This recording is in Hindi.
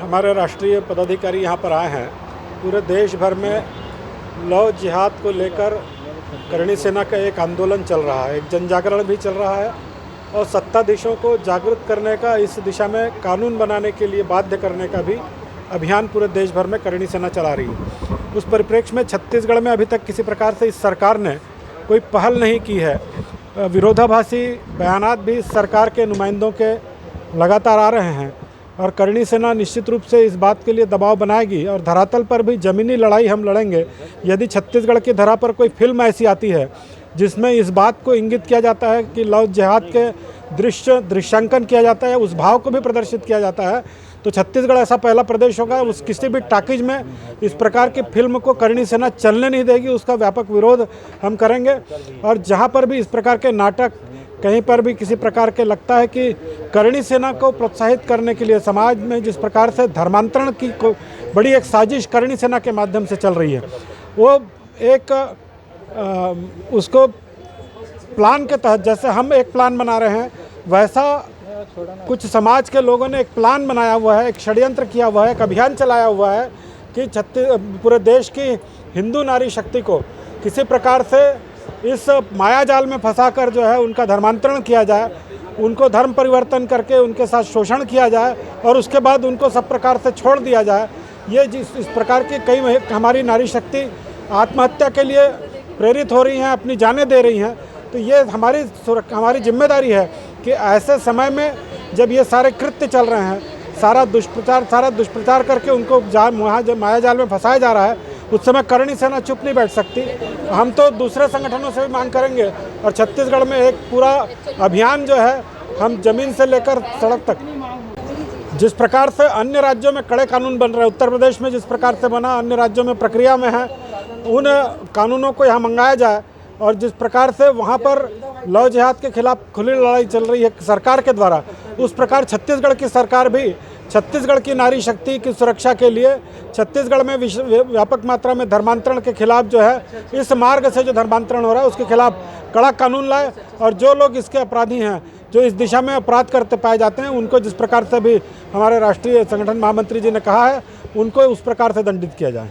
हमारे राष्ट्रीय पदाधिकारी यहाँ पर आए हैं। पूरे देश भर में लव जिहाद को लेकर करणी सेना का एक आंदोलन चल रहा है, एक जन जागरण भी चल रहा है और सत्ताधीशों को जागरूक करने का, इस दिशा में कानून बनाने के लिए बाध्य करने का भी अभियान पूरे देश भर में करणी सेना चला रही है। उस परिप्रेक्ष्य में छत्तीसगढ़ में अभी तक किसी प्रकार से इस सरकार ने कोई पहल नहीं की है। विरोधाभासी बयानात भी सरकार के नुमाइंदों के लगातार आ रहे हैं और करणी सेना निश्चित रूप से इस बात के लिए दबाव बनाएगी और धरातल पर भी ज़मीनी लड़ाई हम लड़ेंगे। यदि छत्तीसगढ़ की धरा पर कोई फिल्म ऐसी आती है जिसमें इस बात को इंगित किया जाता है कि लव जिहाद के दृश्यांकन किया जाता है, उस भाव को भी प्रदर्शित किया जाता है, तो छत्तीसगढ़ ऐसा पहला प्रदेश होगा उस किसी भी टाकीज में इस प्रकार की फिल्म को करणी सेना चलने नहीं देगी। उसका व्यापक विरोध हम करेंगे और जहाँ पर भी इस प्रकार के नाटक, कहीं पर भी किसी प्रकार के लगता है कि करणी सेना को प्रोत्साहित करने के लिए समाज में जिस प्रकार से धर्मांतरण की बड़ी एक साजिश करणी सेना के माध्यम से चल रही है, वो एक उसको प्लान के तहत, जैसे हम एक प्लान बना रहे हैं, वैसा कुछ समाज के लोगों ने एक प्लान बनाया हुआ है, एक षड्यंत्र किया हुआ है, एक अभियान चलाया हुआ है कि पूरे देश की हिंदू नारी शक्ति को किसी प्रकार से इस मायाजाल में फंसाकर जो है उनका धर्मांतरण किया जाए, उनको धर्म परिवर्तन करके उनके साथ शोषण किया जाए और उसके बाद उनको सब प्रकार से छोड़ दिया जाए। ये इस प्रकार की कई हमारी नारी शक्ति आत्महत्या के लिए प्रेरित हो रही हैं, अपनी जानें दे रही हैं। तो ये हमारी जिम्मेदारी है कि ऐसे समय में जब ये सारे कृत्य चल रहे हैं, सारा दुष्प्रचार करके उनको मायाजाल में फंसाया जा रहा है, उस समय करणी सेना चुप नहीं बैठ सकती। हम तो दूसरे संगठनों से भी मांग करेंगे और छत्तीसगढ़ में एक पूरा अभियान जो है, हम जमीन से लेकर सड़क तक, जिस प्रकार से अन्य राज्यों में कड़े कानून बन रहे हैं, उत्तर प्रदेश में जिस प्रकार से बना, अन्य राज्यों में प्रक्रिया में है, उन कानूनों को यहाँ मंगाया जाए और जिस प्रकार से वहाँ पर लव जिहाद के खिलाफ खुली लड़ाई चल रही है सरकार के द्वारा, उस प्रकार छत्तीसगढ़ की सरकार भी छत्तीसगढ़ की नारी शक्ति की सुरक्षा के लिए छत्तीसगढ़ में व्यापक मात्रा में धर्मांतरण के खिलाफ जो है, इस मार्ग से जो धर्मांतरण हो रहा है उसके खिलाफ कड़ा कानून लाए और जो लोग इसके अपराधी हैं, जो इस दिशा में अपराध करते पाए जाते हैं, उनको जिस प्रकार से भी हमारे राष्ट्रीय संगठन महामंत्री जी ने कहा है, उनको उस प्रकार से दंडित किया जाए।